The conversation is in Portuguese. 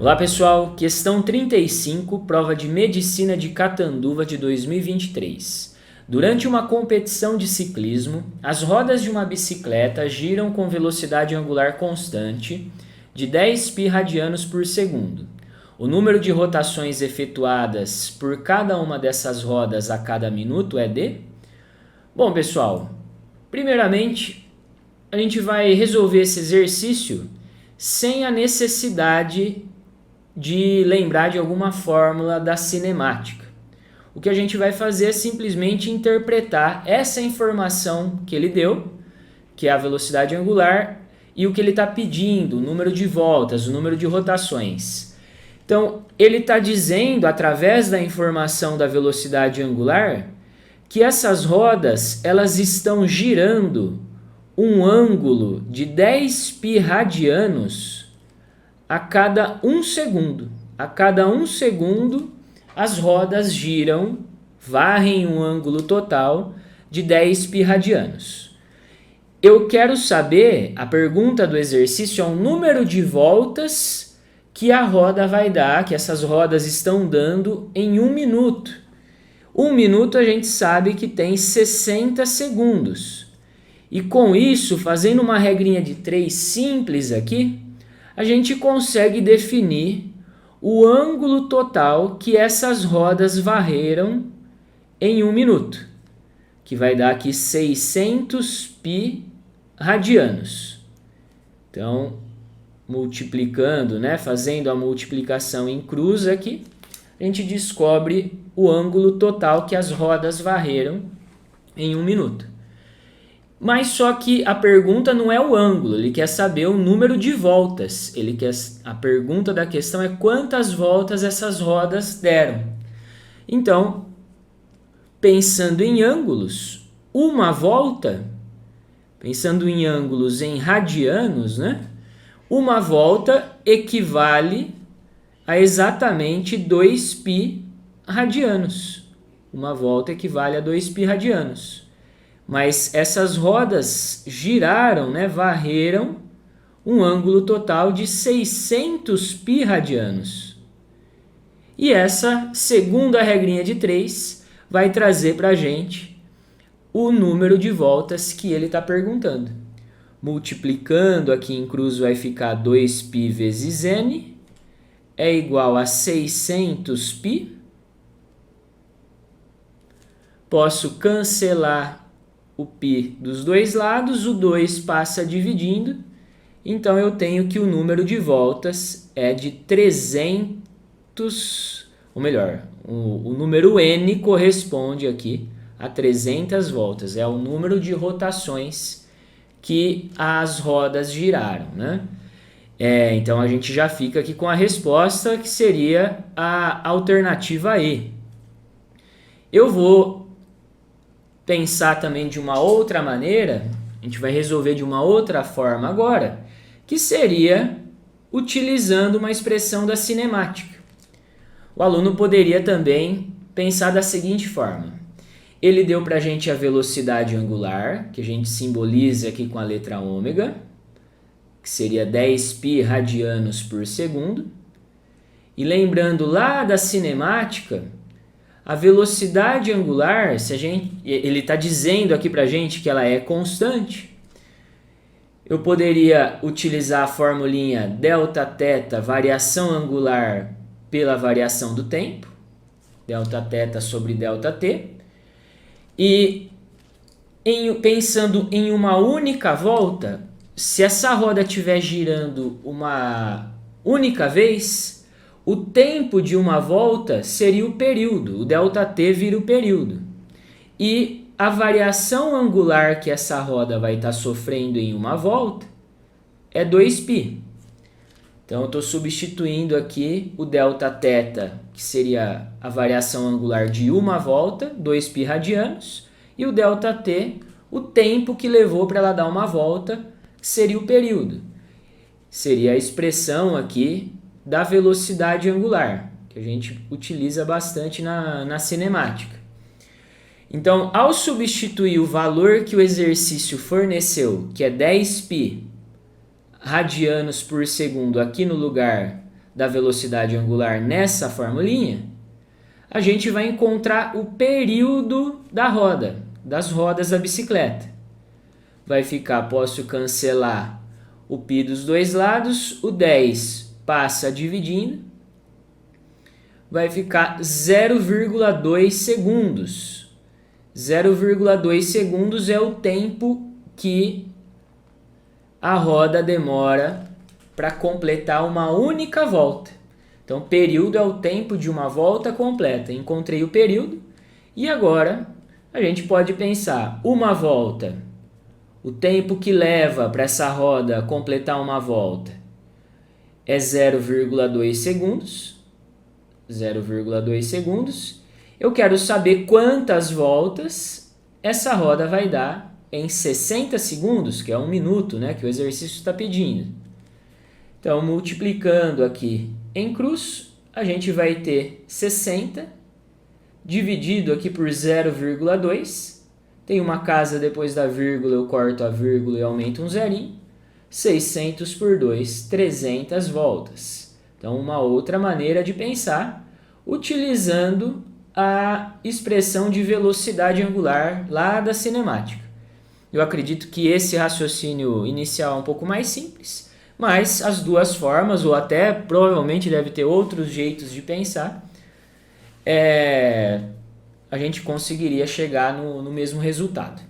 Olá pessoal, questão 35, prova de Medicina de Catanduva de 2023. Durante uma competição de ciclismo, as rodas de uma bicicleta giram com velocidade angular constante de 10 π radianos por segundo. O número de rotações efetuadas por cada uma dessas rodas a cada minuto é de... Bom pessoal, primeiramente a gente vai resolver esse exercício sem a necessidade de lembrar de alguma fórmula da cinemática. O que a gente vai fazer é simplesmente interpretar essa informação que ele deu, que é a velocidade angular, e o que ele está pedindo, o número de voltas, o número de rotações. Então, ele está dizendo, através da informação da velocidade angular, que essas rodas elas estão girando um ângulo de 10 π radianos a cada 1 segundo. A cada 1 segundo, as rodas giram, varrem um ângulo total de 10 π radianos. Eu quero saber, a pergunta do exercício é o número de voltas que a roda vai dar, que essas rodas estão dando em 1 minuto. 1 minuto a gente sabe que tem 60 segundos. E com isso, fazendo uma regrinha de 3 simples aqui, a gente consegue definir o ângulo total que essas rodas varreram em 1 minuto, que vai dar aqui 600 π radianos. Então, multiplicando, fazendo a multiplicação em cruz aqui, a gente descobre o ângulo total que as rodas varreram em 1 minuto. Mas só que a pergunta não é o ângulo, ele quer saber o número de voltas. A pergunta da questão é quantas voltas essas rodas deram. Então, pensando em ângulos, uma volta, pensando em ângulos em radianos, uma volta equivale a exatamente 2 π radianos. Uma volta equivale a 2 π radianos. Mas essas rodas giraram, varreram um ângulo total de 600 π radianos. E essa segunda regrinha de 3 vai trazer para a gente o número de voltas que ele está perguntando. Multiplicando aqui em cruz vai ficar 2 π vezes n, é igual a 600 π. Posso cancelar o π dos dois lados, o 2 passa dividindo, então eu tenho que o número de voltas é de 300, ou melhor, o número n corresponde aqui a 300 voltas, é o número de rotações que as rodas giraram, então a gente já fica aqui com a resposta que seria a alternativa E. Eu vou pensar também de uma outra maneira, a gente vai resolver de uma outra forma agora, que seria utilizando uma expressão da cinemática. O aluno poderia também pensar da seguinte forma: ele deu para a gente a velocidade angular, que a gente simboliza aqui com a letra ômega, que seria 10 π radianos por segundo, e lembrando lá da cinemática, a velocidade angular, ele está dizendo aqui para a gente que ela é constante. Eu poderia utilizar a formulinha Δθ, variação angular pela variação do tempo, Δθ sobre ΔT, e pensando em uma única volta, se essa roda estiver girando uma única vez, o tempo de uma volta seria o período, o ΔT vira o período. E a variação angular que essa roda vai estar sofrendo em uma volta é 2 π. Então eu estou substituindo aqui o Δθ, que seria a variação angular de uma volta, 2 π radianos, e o ΔT, o tempo que levou para ela dar uma volta, que seria o período. Seria a expressão aqui da velocidade angular, que a gente utiliza bastante na cinemática. Então, ao substituir o valor que o exercício forneceu, que é 10 π radianos por segundo aqui no lugar da velocidade angular nessa formulinha, a gente vai encontrar o período da roda, das rodas da bicicleta. Vai ficar, posso cancelar o π dos dois lados, o 10 passa dividindo, vai ficar 0,2 segundos. 0,2 segundos é o tempo que a roda demora para completar uma única volta. Então, período é o tempo de uma volta completa. Encontrei o período e agora a gente pode pensar uma volta, o tempo que leva para essa roda completar uma volta é 0,2 segundos. 0,2 segundos. Eu quero saber quantas voltas essa roda vai dar em 60 segundos, que é 1 minuto, né, que o exercício está pedindo. Então, multiplicando aqui em cruz, a gente vai ter 60 dividido aqui por 0,2. Tem uma casa depois da vírgula, eu corto a vírgula e aumento um zerinho. 600 por 2, 300 voltas. Então, uma outra maneira de pensar, utilizando a expressão de velocidade angular lá da cinemática. Eu acredito que esse raciocínio inicial é um pouco mais simples, mas as duas formas, ou até provavelmente deve ter outros jeitos de pensar, a gente conseguiria chegar no mesmo resultado.